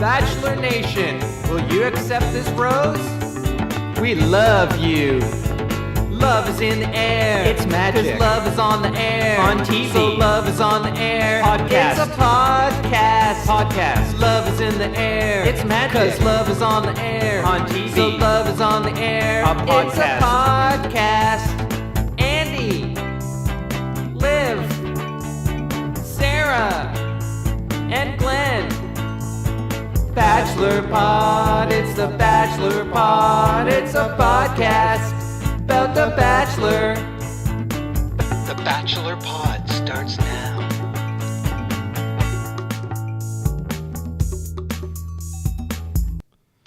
Bachelor Nation, will you accept this rose? We love you. Love is in the air. It's magic. 'Cause love is on the air. On TV. So love is on the air. Podcast. It's a podcast. Podcast. Love is in the air. It's magic. 'Cause love is on the air. On TV. So love is on the air. A podcast. It's a podcast. Andy, Liv, Sarah, and Glenn. Bachelor Pod, it's the Bachelor Pod. It's a podcast about The Bachelor. The Bachelor Pod starts now.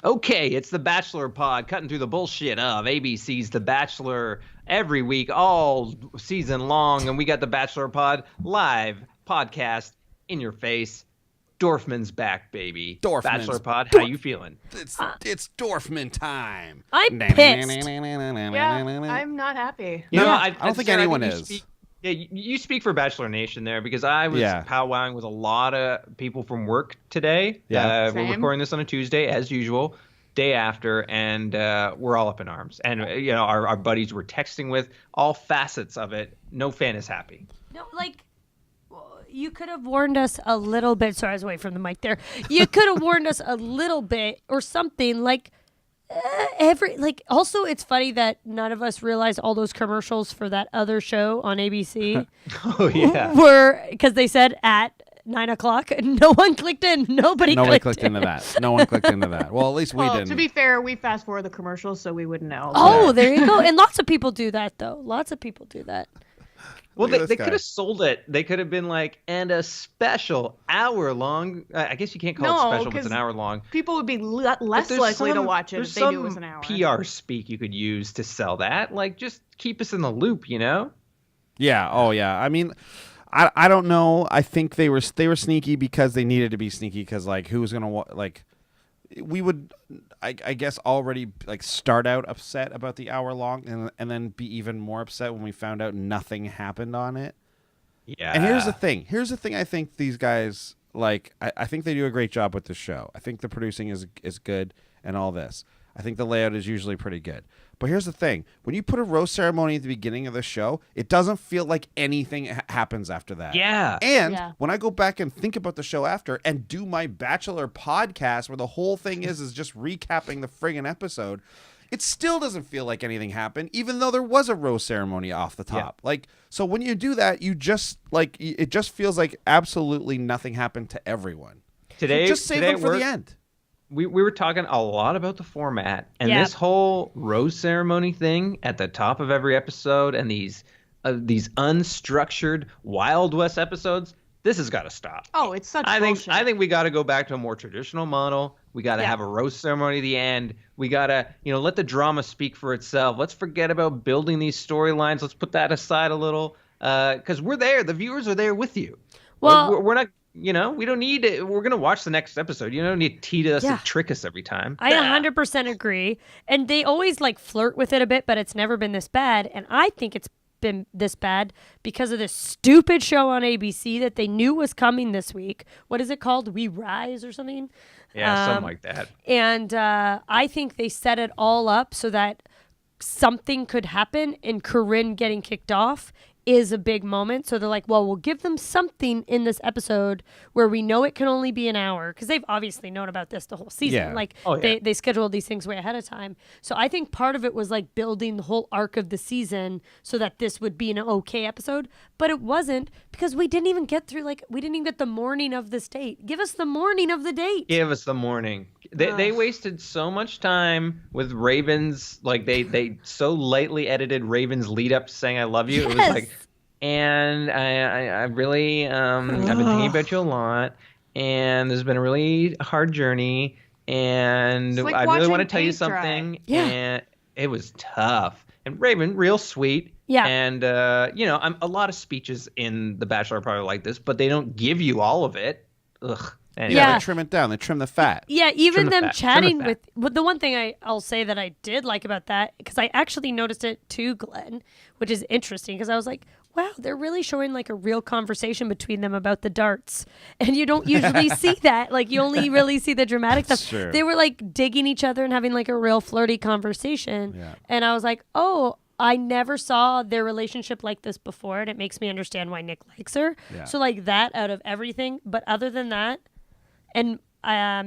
Okay, it's The Bachelor Pod, cutting through the bullshit of ABC's The Bachelor every week, all season long, and we got The Bachelor Pod live podcast in your face. Dorfman's back, baby. Bachelor Pod, how you feeling? It's Dorfman time. I'm pissed. Yeah, I'm not happy. No, I don't think anyone is. You speak for Bachelor Nation there, because I was powwowing with a lot of people from work today. Yeah. We're recording this on a Tuesday, as usual, day after, and we're all up in arms. And our buddies we're texting with, all facets of it. No fan is happy. No, you could have warned us a little bit. Sorry, I was away from the mic there. You could have warned us a little bit or something also, it's funny that none of us realized all those commercials for that other show on ABC. Oh, yeah. Were because they said at 9:00 and no one clicked in. Nobody clicked into that. No one clicked into that. Well, at least we didn't. To be fair, we fast forward the commercials so we wouldn't know. Oh, there you go. And lots of people do that, though. Lots of people do that. Well, they could have sold it. They could have been like, and a special hour-long. I guess you can't call it special, but it's an hour-long. People would be less likely to watch it if they knew it was an hour. PR speak you could use to sell that. Like, just keep us in the loop, you know? Yeah. Oh, yeah. I mean, I don't know. I think they were sneaky because they needed to be sneaky because, who was going to, we would, I guess, already start out upset about the hour long and then be even more upset when we found out nothing happened on it. Yeah. And here's the thing. I think these guys, I think they do a great job with the show. I think the producing is good and all this. I think the layout is usually pretty good. But here's the thing. When you put a rose ceremony at the beginning of the show, it doesn't feel like anything happens after that. Yeah. And when I go back and think about the show after and do my Bachelor podcast where the whole thing is just recapping the friggin' episode, it still doesn't feel like anything happened, even though there was a rose ceremony off the top. Yeah. So when you do that, you just, it just feels like absolutely nothing happened to everyone. Today, so just save them for the end. We were talking a lot about the format, and this whole rose ceremony thing at the top of every episode, and these unstructured Wild West episodes. This has got to stop. Oh, it's such bullshit. I think we got to go back to a more traditional model. We got to have a rose ceremony at the end. We got to let the drama speak for itself. Let's forget about building these storylines. Let's put that aside a little, because we're there. The viewers are there with you. Well, we're not. We don't need it. We're going to watch the next episode. You don't need to tease us and trick us every time. I 100% agree. And they always flirt with it a bit, but it's never been this bad. And I think it's been this bad because of this stupid show on ABC that they knew was coming this week. What is it called? We Rise or something? Yeah, something like that. And I think they set it all up so that something could happen, and Corinne getting kicked off is a big moment. So they're like, well, we'll give them something in this episode where we know it can only be an hour, because they've obviously known about this the whole season. They scheduled these things way ahead of time. So I think part of it was building the whole arc of the season so that this would be an okay episode, but it wasn't, because we didn't even get through we didn't even get the morning of this date. Give us the morning of the date. Give us the morning. They wasted so much time with Raven's, they so lightly edited Raven's lead up to saying I love you. Yes. It was and I really I've been thinking about you a lot, and there's been a really hard journey, and I really want to tell you something. Yeah. And it was tough. And Raven, real sweet. Yeah. And a lot of speeches in The Bachelor are probably like this, but they don't give you all of it. Ugh. Anyway. Yeah, they trim it down. They trim the fat. Yeah, even them chatting with the one thing I'll say that I did like about that, because I actually noticed it too, Glenn, which is interesting, because I was like, wow, they're really showing like a real conversation between them about the darts. And you don't usually see that. Like you only really see the dramatic stuff. True. They were like digging each other and having like a real flirty conversation. Yeah. And I was like, oh, I never saw their relationship like this before. And it makes me understand why Nick likes her. Yeah. So like that out of everything. But other than that, and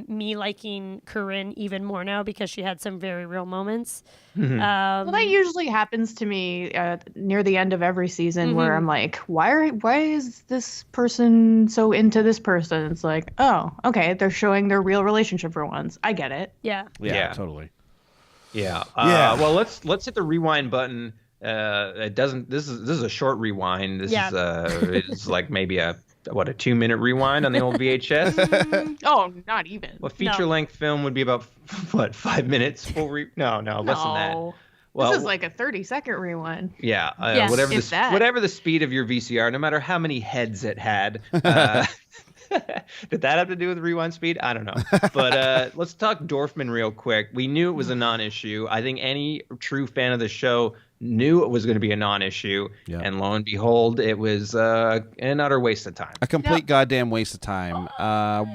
me liking Corinne even more now because she had some very real moments. Well, that usually happens to me near the end of every season where I'm like, why is this person so into this person? It's like, oh, okay, they're showing their real relationship for once. I get it. Yeah. Yeah. Totally. Yeah. Yeah. Well, let's hit the rewind button. It doesn't. This is a short rewind. This is it's like maybe a 2-minute rewind on the old VHS. Oh, not even. Well, feature-length film would be about 5 minutes. Full no, less than that. Well, this is like a 30-second rewind. Yeah, Yes, whatever if that. whatever the speed of your VCR, no matter how many heads it had. Did that have to do with rewind speed? I don't know. But let's talk Dorfman real quick. We knew it was a non-issue. I think any true fan of the show knew it was going to be a non-issue. Yeah. And lo and behold, it was an utter waste of time. A complete goddamn waste of time.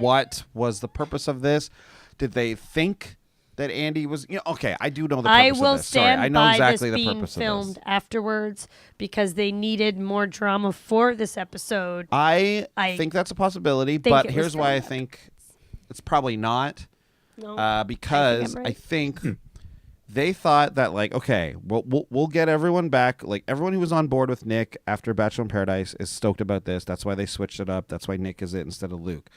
What was the purpose of this? Did they think that Andy was? Okay, I do know the purpose I of will this. Sorry, stand I know by exactly this the being purpose filmed of this. afterwards because they needed more drama for this episode. I I think that's a possibility, think but it was here's why I filmed. think it's probably not. No, Because I'm I right. think they thought that, like, okay, we'll get everyone back. Like, everyone who was on board with Nick after Bachelor in Paradise is stoked about this. That's why they switched it up. That's why Nick is it instead of Luke.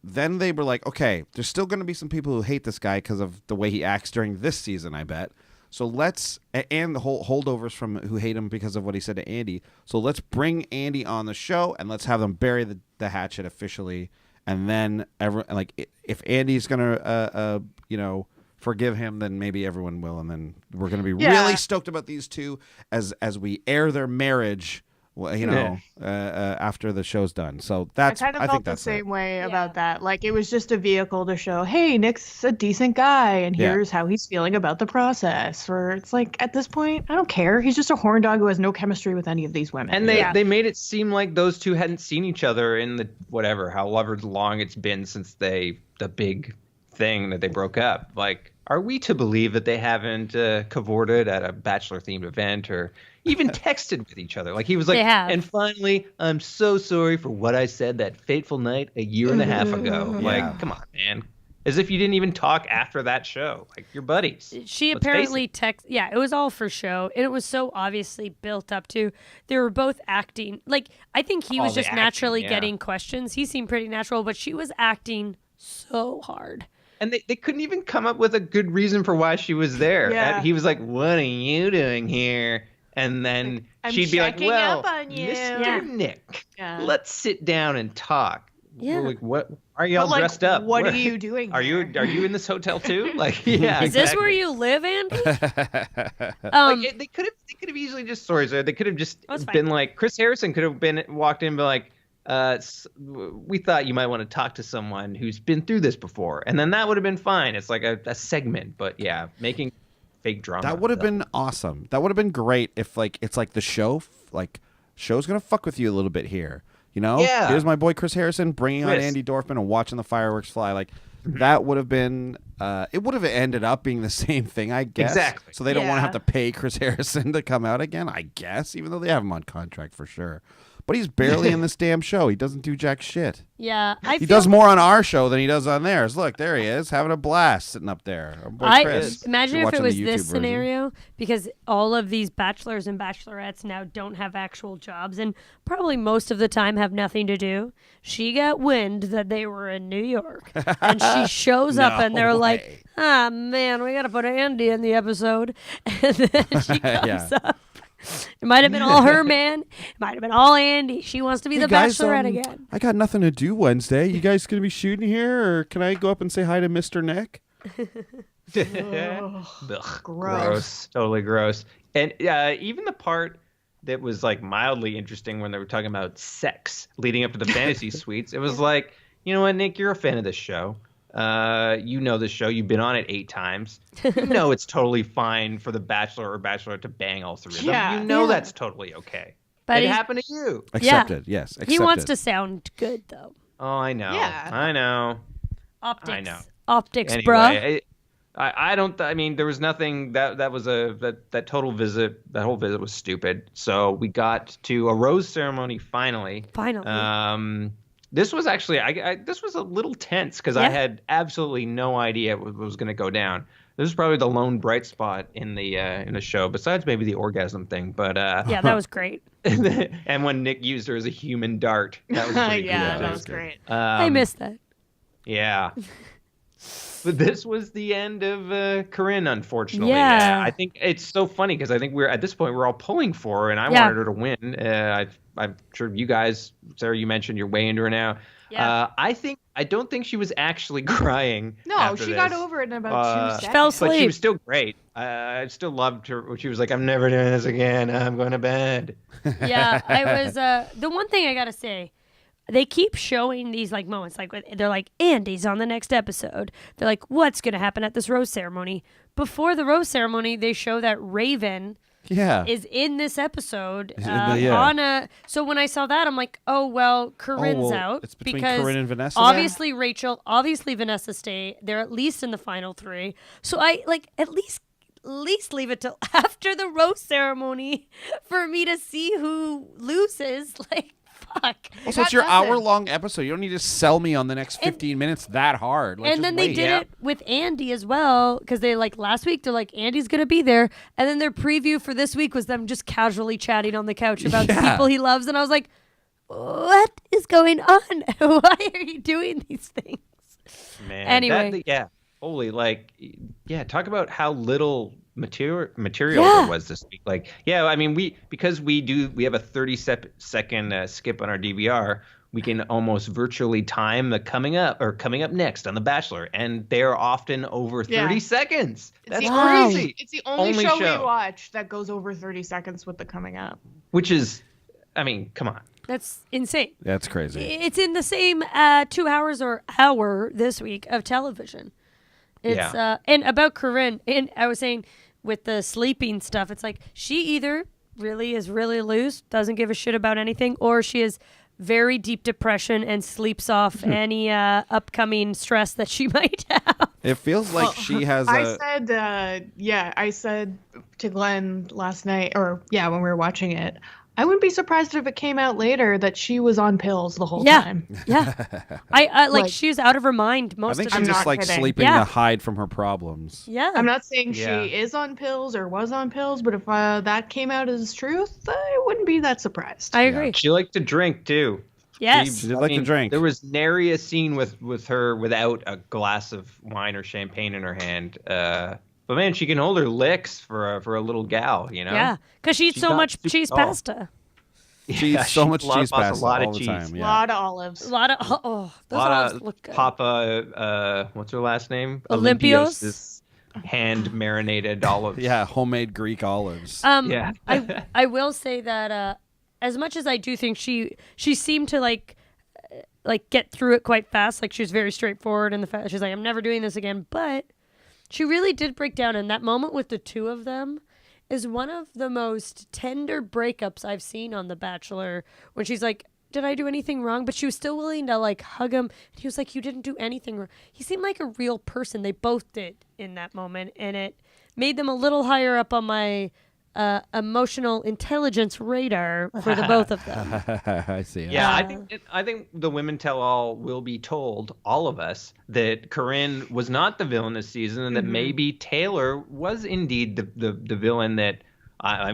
Then they were like, okay, there's still going to be some people who hate this guy because of the way he acts during this season, I bet. So and the whole holdovers from who hate him because of what he said to Andy. So let's bring Andy on the show and let's have them bury the hatchet officially. And then if Andy's going to, forgive him, then maybe everyone will. And then we're going to be really stoked about these two as we air their marriage, after the show's done. So I kind of think felt the that's same it. way about that. Like, it was just a vehicle to show, hey, Nick's a decent guy, and here's how he's feeling about the process. Or it's like, at this point, I don't care. He's just a horn dog who has no chemistry with any of these women. And they made it seem like those two hadn't seen each other in the however long it's been since the big thing that they broke up. Like, are we to believe that they haven't cavorted at a Bachelor-themed event or even texted with each other? Like, he was like, They have. and finally, I'm so sorry for what I said that fateful night a year and a half ago. Yeah. Like, come on, man. As if you didn't even talk after that show. Like, you're buddies. She Let's face apparently it. it was all for show. And it was so obviously built up to. They were both acting. Like, I think he was the just acting, naturally yeah. getting questions. He seemed pretty natural, but she was acting so hard. And they couldn't even come up with a good reason for why she was there. Yeah. He was like, what are you doing here? And then I'm she'd be like, checking well, up on you." Mr. Yeah. Nick, Yeah. let's sit down and talk. Yeah. Like, what are y'all But, like, dressed up? what Where- are you doing Are you in this hotel too? Like, yeah. Is this exactly. where you live, Andy? Like, they could have easily just they could have just That's fine. been like, Chris Harrison could have walked in and be like, we thought you might want to talk to someone who's been through this before, and then that would have been fine. It's like a segment, but yeah, making fake drama. That would have been awesome. That would have been great if, like, it's like the show's gonna fuck with you a little bit here. Yeah. Here's my boy Chris Harrison bringing on Chris. Andy Dorfman and watching the fireworks fly. Like, that would have been. It would have ended up being the same thing, I guess. Exactly. So they don't want to Yeah. have to pay Chris Harrison to come out again, I guess, even though they have him on contract for sure. But he's barely in this damn show. He doesn't do jack shit. Yeah. He does more on our show than he does on theirs. Look, there he is, having a blast sitting up there. Our boy Chris. Imagine You're if it watching was the YouTube this version. scenario, because all of these bachelors and bachelorettes now don't have actual jobs and probably most of the time have nothing to do. She got wind that they were in New York, and she shows up, and they're way. like, "Ah, man, we got to put Andy in the episode," and then she comes Yeah. up. It might have been all her, man. It might have been all Andy. She wants to be the guys, bachelorette again. I got nothing to do Wednesday. You guys gonna be shooting here, or can I go up and say hi to Mr. Nick? Ugh, Gross. Totally gross. And even the part that was like mildly interesting when they were talking about sex leading up to the fantasy suites, it was like, you know what, Nick, you're a fan of this show. You know this show. You've been on it 8 times. You know it's totally fine for the Bachelor or Bachelorette to bang all 3 of them. Yeah. You know Yeah. that's totally okay. But It he's- happened to you. Accepted. Yes. Accepted. he wants to sound good though. Oh, I know. Yeah. I know. Optics. I know. Optics, bruh. Anyway, I don't. I mean, there was nothing that was that total visit. That whole visit was stupid. So we got to a rose ceremony finally. Finally. This was actually this was a little tense because I Yeah. had absolutely no idea what was going to go down. This was probably the lone bright spot in the show, besides maybe the orgasm thing. But Yeah, that was great. and when Nick used her as a human dart, that was pretty Yeah, cool, that too. was great. I missed that. Yeah. But this was the end of Corinne, unfortunately. Yeah. I think it's so funny because I think at this point we're all pulling for her, and I Yeah. wanted her to win. I'm sure you guys, Sarah, you mentioned you're way into her now. Yeah. I don't think she was actually crying. No, after she got this. over it in about 2 seconds. fell But she asleep. was still great. I still loved her. She was like, "I'm never doing this again. I'm going to bed." Yeah, I was. The one thing I gotta say, they keep showing these like moments, like they're like Andy's on the next episode. They're like, what's gonna happen at this rose ceremony? Before the rose ceremony, they show that Raven Yeah. is in this episode Is in the- yeah. on a. So when I saw that, I'm like, oh well, Corinne's well, out it's between because Corinne and Vanessa then? obviously Rachel, obviously Vanessa stay. They're at least in the final 3. So I like at least leave it till after the rose ceremony for me to see who loses. Like, fuck. Also, it's got your nothing. hour-long episode. You don't need to sell me on the next 15 minutes that hard. Like, And just then they wait. did it with Andy as well because they like last week they're like Andy's gonna be there, and then their preview for this week was them just casually chatting on the couch about the Yeah. people he loves, and I was like, what is going on? Why are you doing these things? Man. Anyway. Yeah. Holy, talk about how little material Yeah. there was this week. Like, yeah, I mean, we have a 30-second skip on our DVR. We can almost virtually time the coming up next on The Bachelor, and they're often over 30 Yeah. seconds. That's the Wow. crazy. It's the only, Only show show. we watch that goes over 30 seconds with the coming up. Which is, I mean, come on. That's insane. That's crazy. It's in the same 2 hours or hour this week of television. It's and about Corinne, and I was saying with the sleeping stuff, it's like she either really is really loose, doesn't give a shit about anything, or she is very deep depression and sleeps off any upcoming stress that she might have. It feels like she has I said to Glenn last night, when we were watching it, I wouldn't be surprised if it came out later that she was on pills the whole time. Yeah. I like Like- she's out of her mind I most think of the she's I'm just not like kidding. sleeping Yeah. to hide from her problems. Yeah. I'm not saying Yeah. she is on pills or was on pills, but if that came out as truth, I wouldn't be that surprised. I agree. She liked to drink too. Yes. She did like to drink. There was nary a scene with her without a glass of wine or champagne in her hand. But man, she can hold her licks for a little gal, you know. Yeah. Because she eats She's so not much super cheese tall. pasta. She eats so much cheese loves pasta a lot all of the cheese. time. A Yeah. lot of olives. A lot of those lot olives of look good. Papa, what's her last name? Olympios? Hand marinated olives. Yeah, homemade Greek olives. Yeah. I will say that as much as I do think she seemed to like get through it quite fast. Like she was very straightforward in the fact she's like, I'm never doing this again. But she really did break down, and that moment with the two of them is one of the most tender breakups I've seen on The Bachelor. When she's like, did I do anything wrong? But she was still willing to like hug him. And he was like, you didn't do anything wrong. He seemed like a real person. They both did in that moment, and it made them a little higher up on my emotional intelligence radar for the both of them. I see. Yeah, I think the women tell all will be told, all of us, that Corinne was not the villain this season, and that maybe Taylor was indeed the villain. That I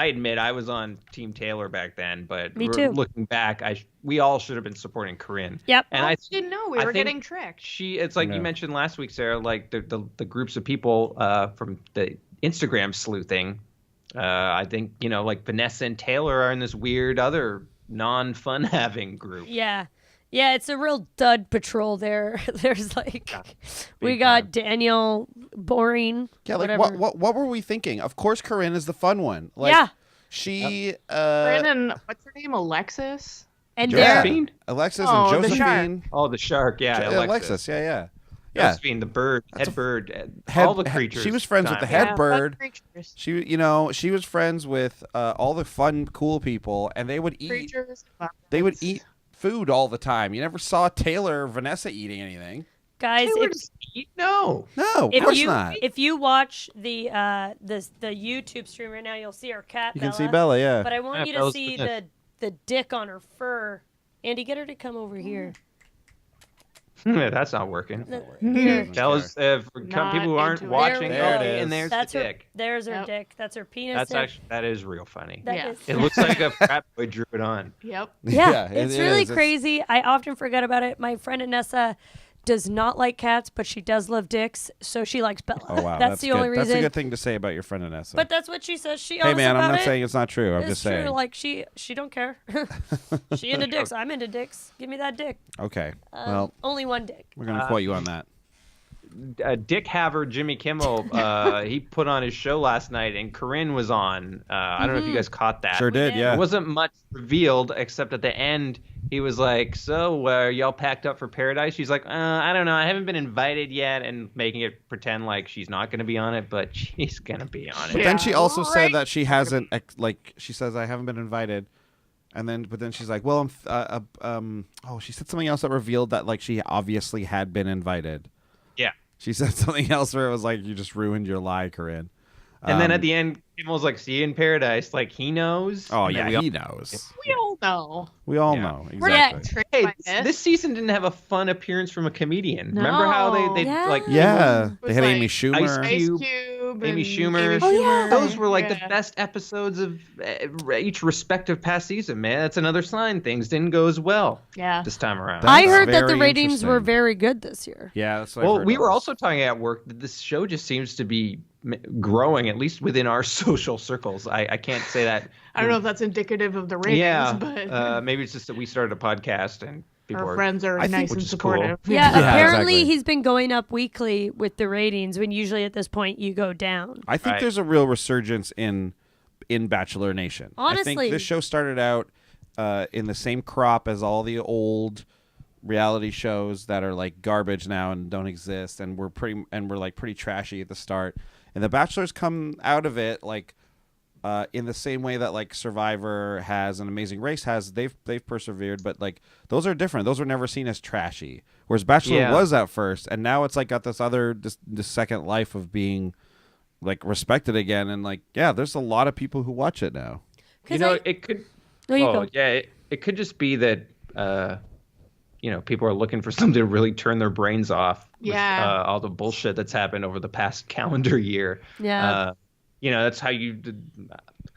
admit I was on Team Taylor back then, but Me too. Looking back, we all should have been supporting Corinne. Yep. And I didn't know we I were think getting tricked. It's like Yeah. you mentioned last week, Sarah, like the groups of people from the Instagram sleuthing. I think, like Vanessa and Taylor are in this weird other non-fun having group. Yeah. Yeah, it's a real dud patrol there. There's like, we big got time. Daniel, boring. Yeah, like whatever. what were we thinking? Of course, Corinne is the fun one. Like, Yeah. she, Brandon, what's her name? Alexis? And yeah, they're Josephine? Alexis Oh, and the Josephine. Oh, the shark, yeah, Alexis, yeah. Yeah. Josephine, the bird, head bird, Head- all the head- creatures. she was friends with the Time. head bird. Creatures. She was friends with all the fun, cool people, and they would eat. Creatures. They would eat food all the time. You never saw Taylor or Vanessa eating anything. Guys, Taylor if, doesn't eat? No. No, of if course you not. if you watch the YouTube stream right now, you'll see our cat. You can see Bella, yeah. But I want Yeah, you to Bella's see the the dick on her fur. Andy, get her to come over here. That's not working. Here. Bella's for Not people who aren't into it. watching. There it oh, is. And there's That's the her. dick. There's her Yep. dick. That's her penis. That's there. actually that is real funny. That Yeah. is- It looks like a frat boy drew it on. Yep. Yeah, it it's is. really crazy. I often forget about it. My friend Anessa does not like cats, but she does love dicks, so she likes Bella. Oh wow, that's the good. only reason. That's a good thing to say about your friend Vanessa. But that's what she says. She hey honest man, I'm about not it. saying it's not true. I'm It's just true. saying. Like she don't care. She into dicks. I'm into dicks. Give me that dick. Okay, well, Only one dick. we're gonna quote you on that. Dick Haver, Jimmy Kimmel, he put on his show last night, and Corinne was on. I don't know if you guys caught that. Sure did, did. yeah. There wasn't much revealed, except at the end, he was like, "So, are y'all packed up for paradise?" She's like, "I don't know. I haven't been invited yet," and making it pretend like she's not going to be on it, but she's going to be on it. But then she also said Right. that she hasn't, like, she says, I haven't been invited. And then, but then she's like, well, she said something else that revealed that, like, she obviously had been invited. Yeah. She said something else where it was like, you just ruined your lie, Corinne. And then at the end, Kimmel's like, "See you in paradise." Like, he knows. Oh, And then yeah, we he knows. We all know. We all Yeah. know. We're not Exactly. tricked Hey, by it. this season didn't have a fun appearance from a comedian. Remember how they Yeah. like Yeah. It They was had like Amy Ice Schumer. Ice Cube, Cube, Amy and Schumer. Oh, yeah. Those were like the Yeah. best episodes of each respective past season, man. That's another sign things didn't go as well Yeah. this time around. That's I heard that the very ratings were interesting. very good this year. Yeah, that's what I Well, heard we were also. also talking at work that this show just seems to be growing, at least within our social circles. I can't say that. I don't know if that's indicative of the ratings, Yeah, but maybe it's just that we started a podcast and people our are friends are I think- nice which and is cool. supportive. Yeah, Yeah, apparently exactly. he's been going up weekly with the ratings when usually at this point you go down. I think Right. there's a real resurgence in Bachelor Nation. I Honestly. think this show started out in the same crop as all the old reality shows that are like garbage now and don't exist, and we're like pretty trashy at the start. And the Bachelor's come out of it like in the same way that like Survivor has and Amazing Race has. They've persevered, but like those are different. Those were never seen as trashy. Whereas Bachelor Yeah. was at first, and now it's like got this other this second life of being like respected again. And like there's a lot of people who watch it now. You know, it could. No, you oh, go. yeah, it could just be that people are looking for something to really turn their brains off. Yeah. With, all the bullshit that's happened over the past calendar year. Yeah. That's how you did.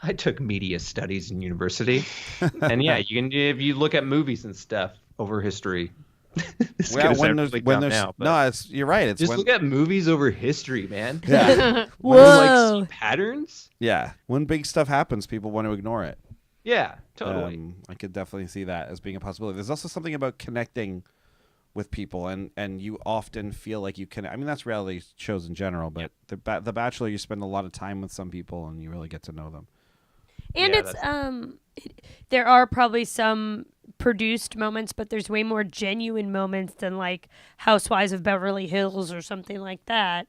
I took media studies in university, and yeah, you can if you look at movies and stuff over history. This is gonna sound really dumb now, but you're right. It's just when, look at movies over history, man. yeah, When you, Whoa. like see patterns. yeah. When big stuff happens, people want to ignore it. Yeah, totally. I could definitely see that as being a possibility. There's also something about connecting with people, and you often feel like you can. I mean, that's reality shows in general, but the Bachelor, you spend a lot of time with some people, and you really get to know them. And Yeah, it's there are probably some produced moments, but there's way more genuine moments than like Housewives of Beverly Hills or something like that.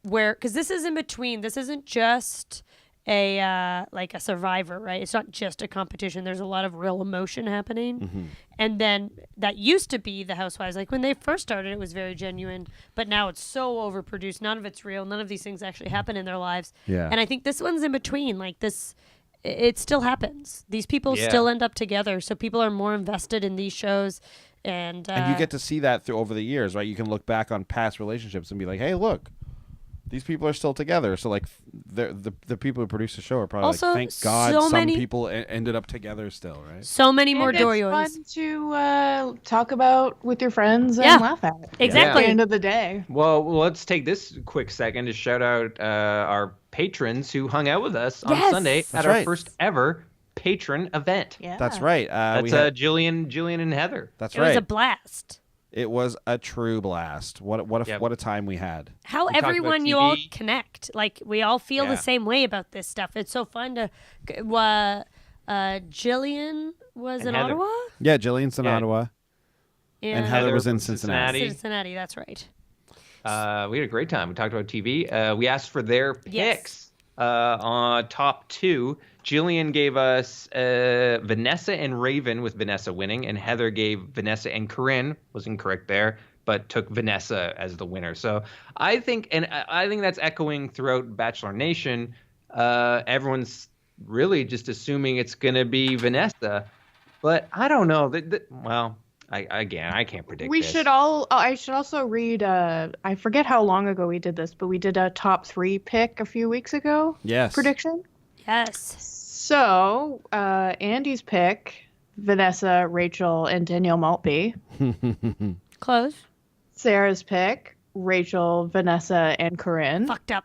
Where because this is in between. This isn't just a like a Survivor, right? It's not just a competition. There's a lot of real emotion happening. And then that used to be the Housewives. Like when they first started, it was very genuine, but now it's so overproduced. None of it's real. None of these things actually happen in their lives. Yeah. And I think this one's in between. Like this, it still happens. These people Yeah. still end up together. So people are more invested in these shows. And And you get to see that through over the years, right? You can look back on past relationships and be like, hey, look, these people are still together. So like the people who produce the show are probably Also, like, thank God so some many- people ended up together still, right? so many more And Dorios. it's fun to talk about with your friends and Yeah. laugh at. Exactly. At the end of the day. Well, let's take this quick second to shout out our patrons who hung out with us on Yes. Sunday That's at our right. first ever patron event. Yeah. That's right. That's we had, Jillian, and Heather. that's It was right. a blast. It was a true blast. What Yep. a time we had. How We talked about everyone you all TV. connect. Like we all feel Yeah. the same way about this stuff. It's so fun to. Jillian was And in Heather. Ottawa. Yeah, Jillian's in Yeah. Ottawa. And Heather was in Cincinnati. Cincinnati. Cincinnati. That's right. We had a great time. We talked about TV. We asked for their Yes. picks on top 2. Jillian gave us Vanessa and Raven, with Vanessa winning, and Heather gave Vanessa and Corinne. Was incorrect there, but took Vanessa as the winner. So I think that's echoing throughout Bachelor Nation. Everyone's really just assuming it's going to be Vanessa, but I don't know. Well, I can't predict. We this. should all. I should also read. I forget how long ago we did this, but we did a top 3 pick a few weeks ago. Yes. Prediction. Yes. So Andy's pick: Vanessa, Rachel, and Danielle Maltby. Close. Sarah's pick: Rachel, Vanessa, and Corinne. Fucked up.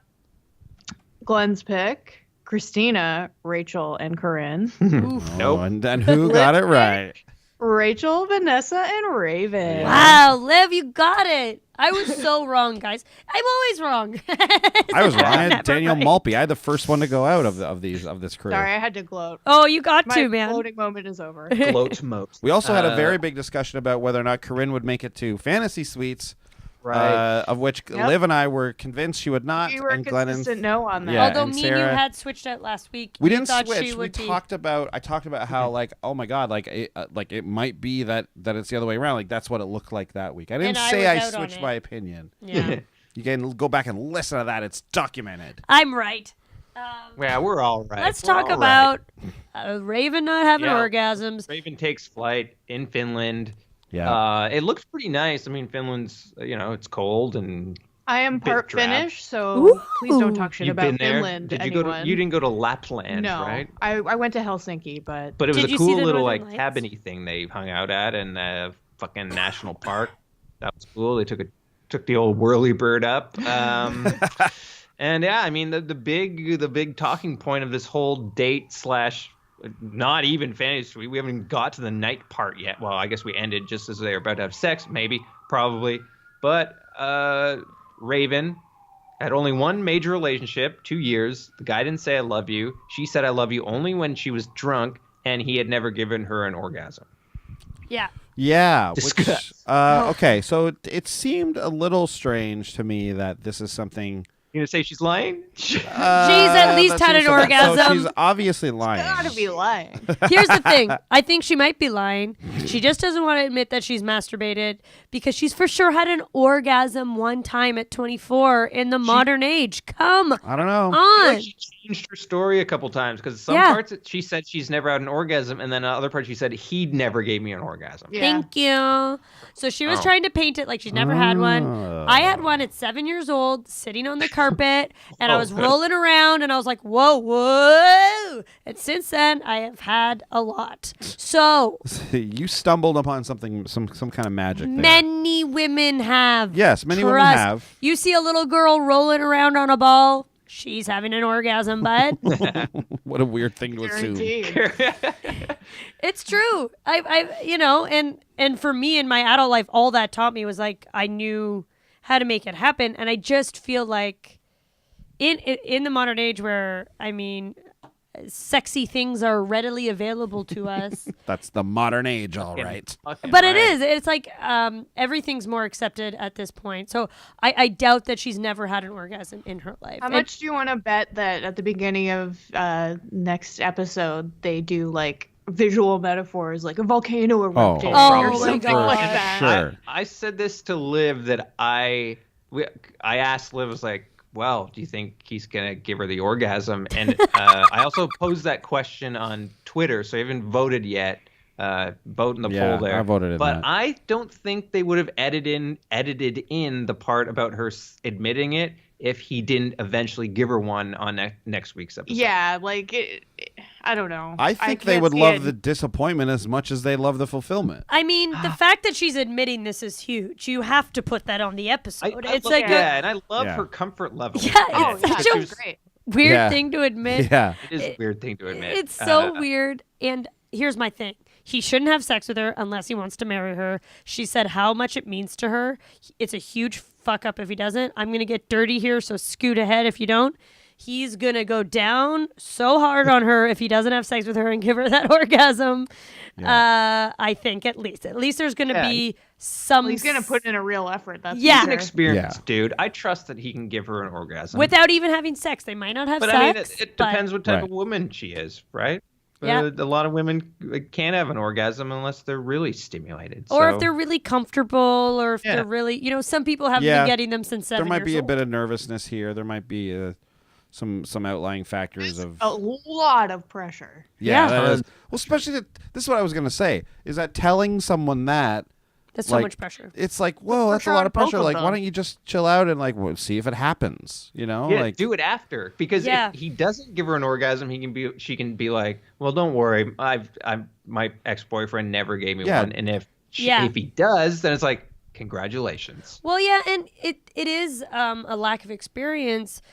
Glenn's pick: Christina, Rachel, and Corinne. Oof. Nope. Oh, and who got it right? Rachel, Vanessa, and Raven. Wow, Liv, you got it. I was so wrong, guys. I'm always wrong. I was wrong. I had Never Danielle mind. Maltby. I had the first one to go out of this crew. Sorry, I had to gloat. Oh, you got My to, man. gloating moment is over. Gloat most. We also had a very big discussion about whether or not Corinne would make it to Fantasy Suites, Right. of which Yep. Liv and I were convinced she would not. We were and Glenn and consistent no on that. Yeah, Although and me and Sarah- you had switched out last week. we you didn't thought switch. She We would be... talked about. I talked about how like, oh my god, like it might be that it's the other way around. Like that's what it looked like that week. I didn't And I say was I out on switched it. my opinion. Yeah. You can go back and listen to that. It's documented. I'm right. Yeah, we're all right. Let's We're talk all about Raven not having Yeah. orgasms. Raven takes flight in Finland. Yeah. It looks pretty nice. I mean, Finland's, it's cold and I am Bit part drab. Finnish, so please don't talk shit you've about been there. Finland. Did you anyone. You didn't go to Lapland, No, right? I went to Helsinki, but But it was Did a you see cool the little Northern like Lights? cabin-y thing they hung out at in the fucking national park. That was cool. They took the old whirly bird up. And yeah, I mean the big talking point of this whole date slash not even fantasy suite. We haven't even got to the night part yet. Well, I guess we ended just as they were about to have sex, maybe, probably. But Raven had only one major relationship, 2 years. The guy didn't say I love you. She said I love you only when she was drunk, and he had never given her an orgasm. Yeah. Yeah. Discuss. Okay, so it seemed a little strange to me that this is something. You gonna say she's lying? She's at least had an So orgasm. she's obviously lying. gotta be lying. Here's the thing. I think she might be lying. She just doesn't want to admit that she's masturbated because she's for sure had an orgasm one time at 24 in the modern age. Come I don't know. on. She changed her story a couple times because some Yeah. parts she said she's never had an orgasm, and then other parts she said he never gave me an orgasm. Yeah. Thank you. So she was Oh. trying to paint it like she's never had one. I had one at 7 years old, sitting on the carpet, and I was rolling around, and I was like, whoa, whoa. And since then, I have had a lot. So You stumbled upon something, some kind of magic there. many women have. Yes, many women Trust. have. You see a little girl rolling around on a ball, she's having an orgasm, bud. What a weird thing to assume. Guaranteed. It's true. And for me in my adult life, all that taught me was like I knew how to make it happen, and I just feel like in the modern age where sexy things are readily available to us. That's the modern age, all right. But it is. It's like everything's more accepted at this point. So I doubt that she's never had an orgasm in her life. How much do you want to bet that at the beginning of next episode they do like visual metaphors, like a volcano erupting Oh or my something God. like that? Sure. I said this to Liv that I asked Liv, was like, well, do you think he's gonna give her the orgasm? And I also posed that question on Twitter, so I haven't voted yet. Vote in the poll there. I voted in but that. I don't think they would have edited in the part about her admitting it if he didn't eventually give her one on next week's episode. Yeah, like I don't know. I think they can't would see love it. the disappointment as much as they love the fulfillment. I mean, the fact that she's admitting this is huge. You have to put that on the episode. It's like and I love Yeah. her comfort level. Yeah, Oh, it's yeah, such she a was great. weird Yeah. thing to admit. Yeah. It is a weird thing to admit. It's so weird. And here's my thing. He shouldn't have sex with her unless he wants to marry her. She said how much it means to her. It's a huge fuck up if he doesn't. I'm going to get dirty here, so scoot ahead if you don't. He's going to go down so hard on her if he doesn't have sex with her and give her that orgasm. I think at least. At least there's going to be some. Well, he's gonna put in a real effort. That's Yeah. He's for an sure. experienced dude. I trust that he can give her an orgasm. without even having sex. They might not have but sex. I mean, it but- depends what type Right. of woman she is, right? Yeah. A lot of women can't have an orgasm unless they're really stimulated. Or so- if they're really comfortable, or if Yeah. they're really, some people haven't Yeah. been getting them since 7 There might years be a old. bit of nervousness here. There might be some outlying factors of A lot of pressure. Yeah. that is. Well, especially this is what I was gonna say is that telling someone that That's so like, much pressure. it's like, whoa, that's a pressure lot on of pressure. both of Like, why them. don't you just chill out and like see if it happens? Yeah, like do it after, because Yeah. if he doesn't give her an orgasm, she can be like, well, don't worry, my ex-boyfriend never gave me Yeah. one, and if Yeah. if he does, then it's like, congratulations. Well, yeah, and it is a lack of experience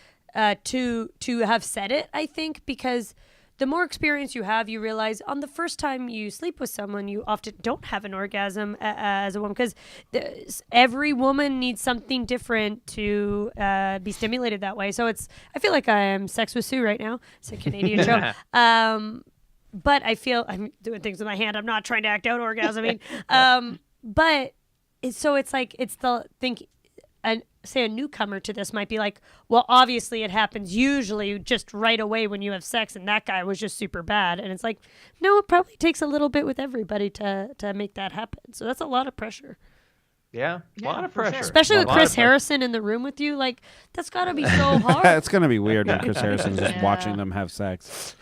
to have said it, I think, because the more experience you have, you realize on the first time you sleep with someone, you often don't have an orgasm as a woman, because every woman needs something different to be stimulated that way. So I feel like I am Sex with Sue right now. It's a Canadian show. But I feel I'm doing things with my hand. I'm not trying to act out orgasming. But it's like it's the think. Say a newcomer to this might be like, well, obviously it happens usually just right away when you have sex, and that guy was just super bad. And it's like, no, it probably takes a little bit with everybody to make that happen. So that's a lot of pressure, Yeah, a lot of for sure. pressure. especially A with lot Chris of pressure. Harrison in the room with you. Like, that's got to be so hard. it's gonna be weird when Chris Harrison's just watching them have sex.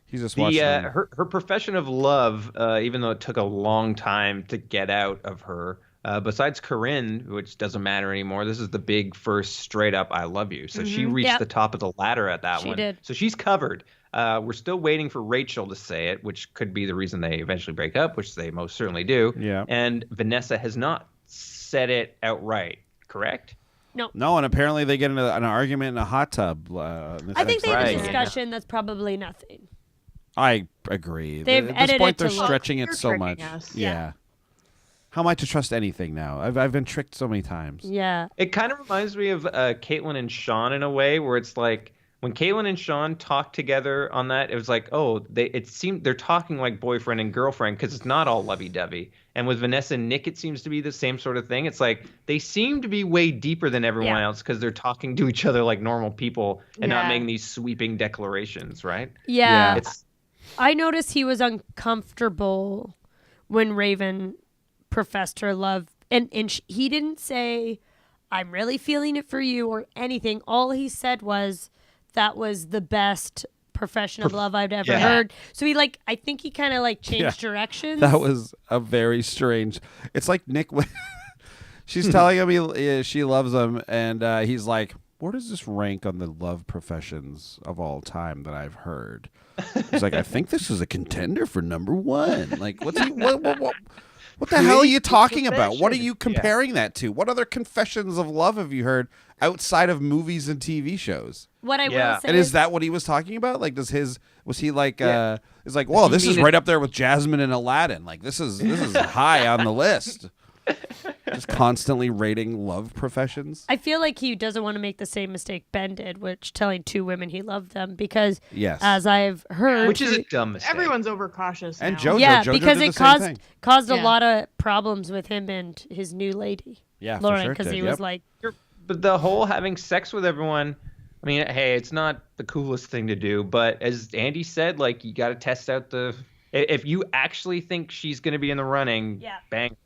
He's just watching them. Her profession of love, even though it took a long time to get out of her. Besides Corinne, which doesn't matter anymore, this is the big first straight up "I love you." So she reached Yep. the top of the ladder at that She one. did. So she's covered. We're still waiting for Rachel to say it, which could be the reason they eventually break up, which they most certainly do. Yeah. And Vanessa has not said it outright, correct? No, and apparently they get into an argument in a hot tub. I think they have Right, a yeah. discussion that's probably nothing. I agree. They've At this edited point, to they're look. stretching it You're so tricking much. us. Yeah. How am I to trust anything now? I've been tricked so many times. Yeah. It kind of reminds me of Caitlin and Sean in a way, where it's like when Caitlin and Sean talked together on that, it was like, oh, it seemed they're talking like boyfriend and girlfriend, because it's not all lovey-dovey. And with Vanessa and Nick, it seems to be the same sort of thing. It's like they seem to be way deeper than everyone Yeah. else, because they're talking to each other like normal people and not Yeah. making these sweeping declarations, right? Yeah. It's I noticed he was uncomfortable when Raven professed her love, and he didn't say, "I'm really feeling it for you" or anything. All he said was, "That was the best profession of love I've ever Yeah. heard." So I think he kind of like changed directions. That was a very strange. It's like Nick. She's telling him she loves him, and he's like, "Where does this rank on the love professions of all time that I've heard?" He's like, "I think this is a contender for #1." Like, what's he? What the hell are you talking about? What are you comparing that to? What other confessions of love have you heard outside of movies and TV shows? What I Yeah. will say And is that what he was talking about? Like, was he like, Yeah. it's like, well, you this is mean right up there with Jasmine and Aladdin. Like, this is high on the list. Just constantly rating love professions. I feel like he doesn't want to make the same mistake Ben did, which telling 2 women he loved them, because Yes. as I've heard, which is a dumb mistake. Everyone's overcautious. And now. Jojo, yeah, Jojo because did it the same thing. caused a Yeah. lot of problems with him and his new lady, Yeah, for Lauren, sure it because did, he yep. was like, But the whole having sex with everyone, I mean, hey, it's not the coolest thing to do, but as Andy said, like, you got to test out if you actually think she's going to be in the running, Yeah. bang.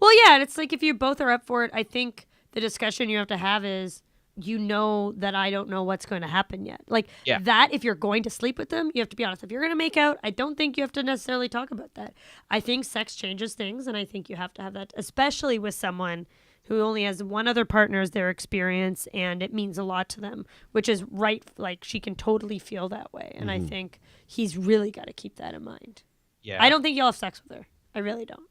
well, yeah, and it's like if you both are up for it, I think the discussion you have to have is, that I don't know what's going to happen yet. Like Yeah. that, if you're going to sleep with them, you have to be honest. If you're going to make out, I don't think you have to necessarily talk about that. I think sex changes things, and I think you have to have that, especially with someone who only has one other partner as their experience, and it means a lot to them, which is right. Like, she can totally feel that way. And I think he's really got to keep that in mind. Yeah. I don't think you'll have sex with her. I really don't.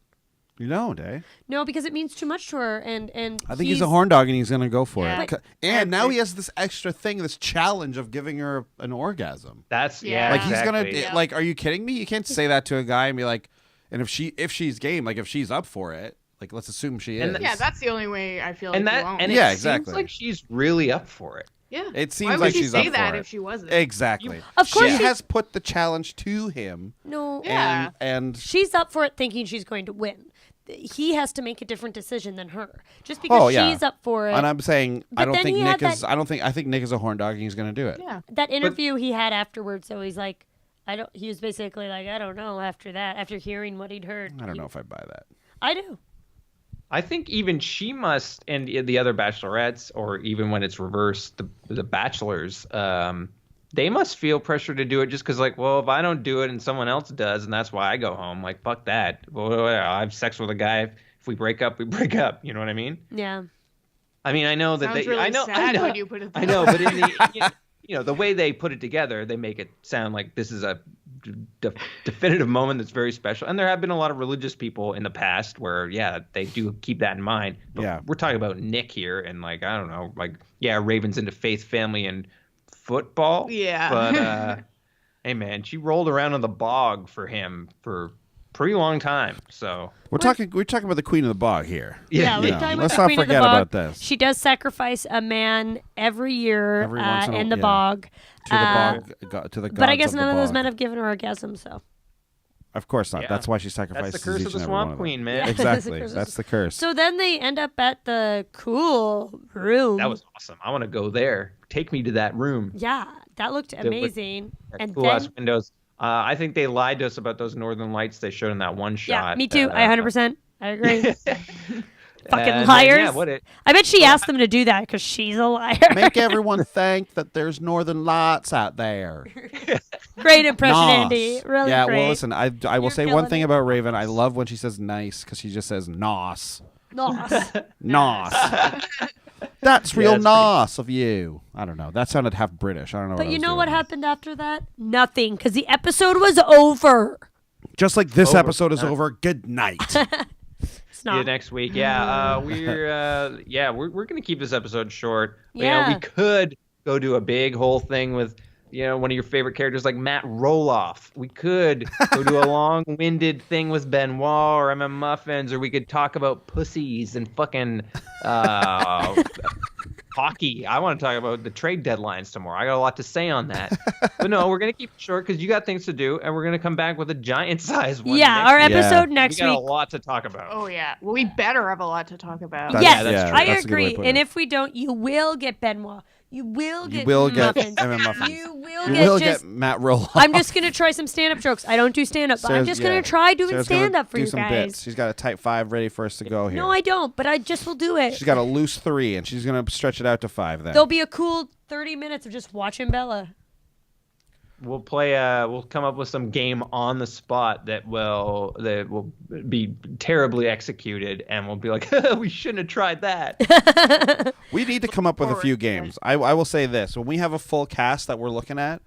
You don't, eh? No, because it means too much to her, and I think he's a horn dog and he's going to go for Yeah. it. And now he has this extra thing, this challenge of giving her an orgasm. That's, Yeah. Like, he's exactly. going to, like, are you kidding me? You can't say that to a guy and be like, and if she's game, like, if she's up for it, like, let's assume she And is. Yeah, that's the only way I feel like And you that, won't. and Yeah, it exactly. seems like she's really up for it. yeah. It seems Why like would she she's say up that for if it. she wasn't? Exactly. Of course she she- has put the challenge to him. No. Yeah. And She's up for it thinking she's going to win. he has to make a different decision than her. Just because she's up for it. And I'm saying I But don't then think he Nick had is. I think Nick is a horn dog and he's going to do it. Yeah. that interview he had afterwards, so he's like, he was basically like, I don't know after that, after hearing what he'd heard. I don't know if I buy that. I do. I think even she must, and the other bachelorettes, or even when it's reversed, the bachelors, they must feel pressure to do it just because, like, well, if I don't do it and someone else does, and that's why I go home, like, fuck that. Well, I have sex with a guy. If we break up, we break up. You know what I mean? Yeah. I mean, I know that Sounds really sad when you put it I know, but in the the way they put it together, they make it sound like this is a definitive moment that's very special. And there have been a lot of religious people in the past where, they do keep that in mind. But we're talking about Nick here, and like, I don't know, like, Raven's into faith, family, and football. Yeah. But hey, man, she rolled around in the bog for him for a pretty long time. So We're talking about the Queen of the Bog here. Yeah, we're You know, talking about let's the not Queen of the forget Bog. about this. She does sacrifice a man every year Every once in the yeah. bog. To the bog, to the gods But I guess of none the of those bog. men have given her orgasm, so. Of course not. Yeah. That's why she sacrifices. that's the curse each of the and every one Swamp them. Queen, man. Yeah. Exactly. That's the curse. That's the curse. So then they end up at the cool room. That was awesome. I want to go there. Take me to that room. Yeah, that looked amazing. And Cool then, ass windows. I think they lied to us about those northern lights they showed in that one shot. yeah, me too. that, I 100%. I agree. Fucking and then, liars. I bet she asked them to do that because she's a liar. Make everyone think that there's northern lights out there. Great impression, Nos. Andy. Really yeah, great. well, listen, I will You're say one killing thing it. about Raven. I love when she says nice because she just says nos. Nos. Nos. That's real that's nos of you. I don't know. That sounded half British. I don't know. But what I you was know doing what there. happened after that? Nothing, because the episode was over. Just like this Over. episode is over. Good night. It's See you not. next week. Yeah, we're gonna keep this episode short. Yeah. We could go do a big whole thing with one of your favorite characters like Matt Roloff. We could go do a long-winded thing with Benoit or MM Muffins, or we could talk about pussies and fucking hockey. I want to talk about the trade deadlines tomorrow. I got a lot to say on that. But no, we're going to keep it short because you got things to do, and we're going to come back with a giant-sized one. Yeah, next our week. episode We next got week. a lot to talk about. Oh yeah. Well, we better have a lot to talk about. That's- Yes, yeah, I that's a good way to agree. put And it. if we don't, you will get Benoit. You will get muffins. MM Muffins. You will You get will just. get Matt Roloff. I'm just gonna try some stand-up jokes. I don't do stand-up, but I'm Sarah's- just yeah. gonna try doing Sarah's gonna stand-up for do you some guys. bits. She's got a type 5 ready for us to go here. No, I don't. But I just will do it. She's got a loose 3, and she's gonna stretch it out to 5. Then There'll be a cool 30 minutes of just watching Bella. We'll play. We'll come up with some game on the spot that will be terribly executed, and we'll be like, we shouldn't have tried that. we need to come up with a few games. I will say this: when we have a full cast that we're looking at,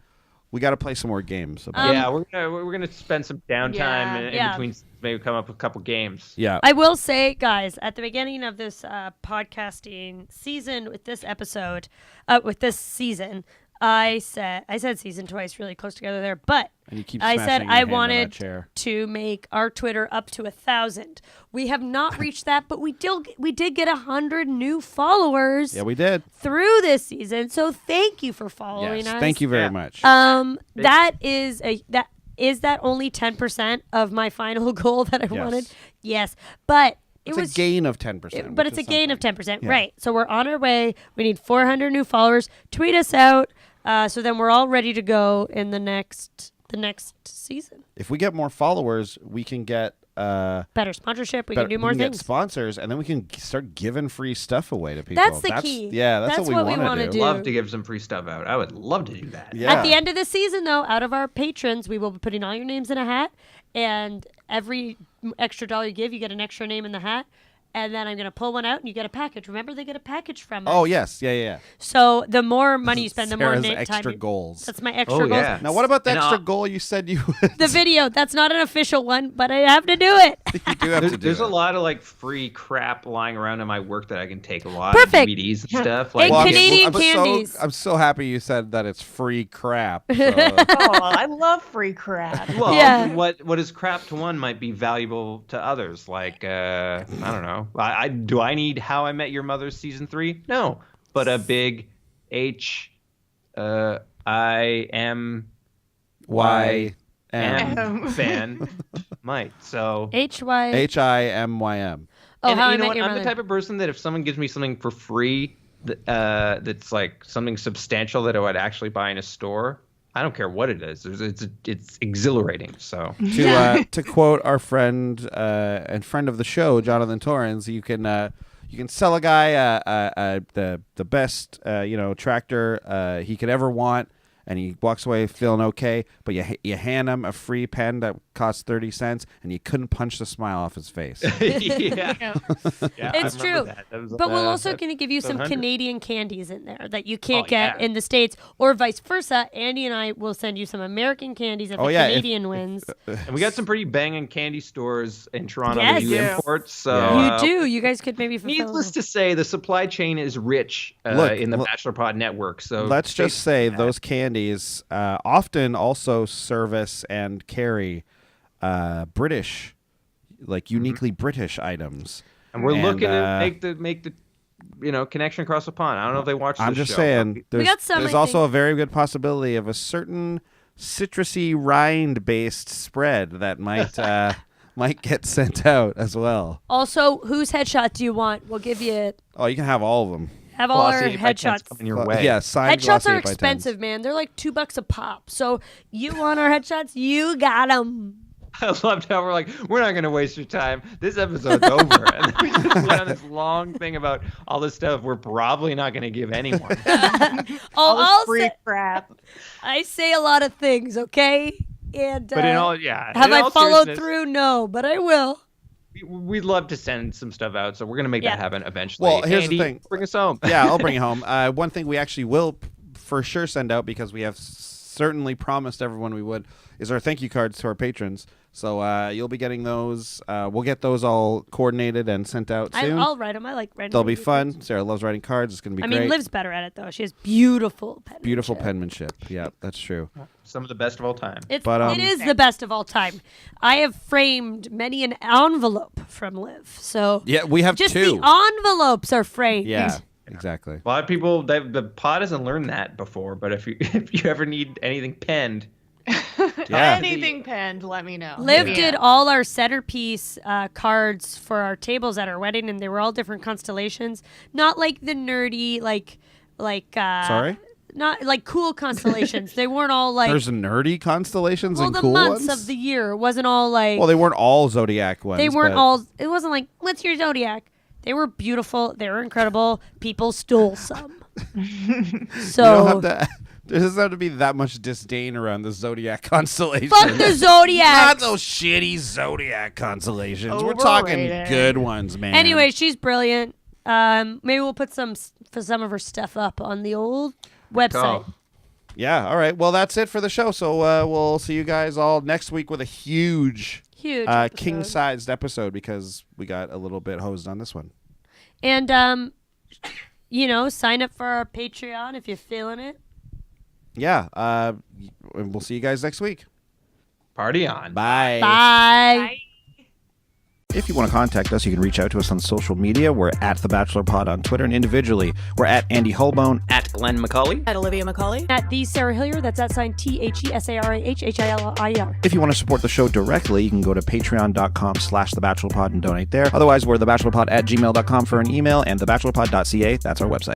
we got to play some more games. Yeah, we're gonna spend some downtime Yeah. in Yeah. between. Maybe come up with a couple games. Yeah. I will say, guys, at the beginning of this podcasting season with this episode, with this season, I said season twice, really close together there, but And you keep I smashing said your I hand on that wanted chair. to make our Twitter up to 1,000. We have not reached that, but we did get 100 new followers Yeah, we did. through this season. So thank you for following Yes. us. Thank you very Yeah. much. That is that only 10% of my final goal that I Yes. wanted? Yes, but it's it was a gain of 10%. but which it's a is gain of something. 10%, Yeah. right? So we're on our way. We need 400 new followers. Tweet us out, so then we're all ready to go in the next season. If we get more followers, we can get Better sponsorship. We can do more get things. sponsors, and then we can start giving free stuff away to people. That's the key. Yeah, that's That's what what we we want wanna to do. Love to give some free stuff out. I would love to do that. Yeah. At the end of the season, though, out of our patrons, we will be putting all your names in a hat, and every extra dollar you give, you get an extra name in the hat. And then I'm going to pull one out, and you get a package. Remember, they get a package from us. Oh yes, yeah. So the more money you spend, the more Sarah's extra time you... goals. That's my extra Oh, goals. yeah. Now, what about the And, extra goal you said you would? The video, that's not an official one, but I have to do it. You do have to do There's it. a lot of like free crap lying around in my work that I can take. A lot Perfect. of DVDs and stuff. And Like, Canadian candies. I'm so happy you said that it's free crap. So, Oh, I love free crap. well, Yeah. what is crap to one might be valuable to others. Like I don't know. Do I need How I Met Your Mother season 3? No, but a big I am why? fan might. So HY. HIMYM. Oh, and How you I know Met what? Your I'm Mother. the type of person that if someone gives me something for free, that's like something substantial that I would actually buy in a store, I don't care what it is. It's exhilarating. So To quote our friend and friend of the show, Jonathan Torrens, you can sell a guy the best tractor he could ever want, and he walks away feeling okay. But you hand him a free pen that costs 30 cents, and you couldn't punch the smile off his face. yeah, It's true. That was, But we're also that- going to give you some 100. Canadian candies in there that you can't Oh, get yeah. in the States, or vice versa. Andy and I will send you some American candies if Oh, a yeah, if- Canadian wins. And we got some pretty banging candy stores in Toronto Yes. that you Yeah. import. So Yeah. You do. You guys could maybe fulfill needless them. to say, the supply chain is rich Look, in the look- Bachelor Pod network. So Let's stay just say tuned. those candies often also service and carry British, like uniquely British items. and we're looking uh, to make the connection across the pond. I don't know if they watch. I'm this just show. saying, there's, got some, there's I also think. a very good possibility of a certain citrusy rind-based spread that might get sent out as well. Also, whose headshot do you want? We'll give you Oh, you can have all of them. have all our Glossy 8 by 10s headshots. coming your way. Yeah, signed Headshots glossy are 8 by 10s. expensive, man. They're like $2 a pop. So you want our headshots? You got them. I loved how we're like, we're not going to waste your time. This episode's over. And then we just went on this long thing about all this stuff we're probably not going to give anyone. All this I'll free say, crap. I say a lot of things, okay? And But in all, yeah. have in I all followed seriousness, through? No, but I will. We'd love to send some stuff out, so we're going to make Yeah. that happen eventually. Well, here's the Andy, thing. bring us home. Yeah, I'll bring it home. One thing we actually will for sure send out, because we have certainly promised everyone we would, is our thank you cards to our patrons. So you'll be getting those. We'll get those all coordinated and sent out soon. I'll write them. I like writing. They'll be thank you fun. cards. Sarah loves writing cards. It's going to be I great. mean, Liv's better at it though. She has beautiful penmanship. Beautiful penmanship. Yeah, that's true. Some of the best of all time. But, It is the best of all time. I have framed many an envelope from Liv. So Yeah, we have just two. the envelopes are framed. Yeah, exactly. A lot of people, the pod hasn't learned that before, but if you ever need anything penned, Yeah. Anything penned, let me know. Liv Yeah. did all our centerpiece cards for our tables at our wedding, and they were all different constellations. Not like the nerdy, Sorry? not like cool constellations. They weren't all like There's nerdy constellations well and the cool months ones. of the year. It wasn't all like Well, they weren't all zodiac ones. they weren't but- all. It wasn't like what's your zodiac. They were beautiful. They were incredible. People stole some. So You don't have to. There doesn't have to be that much disdain around the zodiac constellation. fuck the zodiac. Not those shitty zodiac constellations. We're talking Overrated. good ones, man. Anyway, she's brilliant. Maybe we'll put some of her stuff up on the old website. Oh. Yeah. All right. Well, that's it for the show. So we'll see you guys all next week with a huge Huge episode. king-sized episode, because we got a little bit hosed on this one. And sign up for our Patreon if you're feeling it. Yeah. And we'll see you guys next week. party on. Bye. Bye. If you want to contact us, you can reach out to us on social media. We're at The Bachelor Pod on Twitter, and individually, we're at Andy Holbone. At Glenn McCauley. At Olivia McCauley. At the Sarah Hillier, that's at sign THESARAHHILIER. If you want to support the show directly, you can go to patreon.com/thebachelorpod and donate there. Otherwise, we're thebachelorpod@gmail.com for an email, and thebachelorpod.ca, that's our website.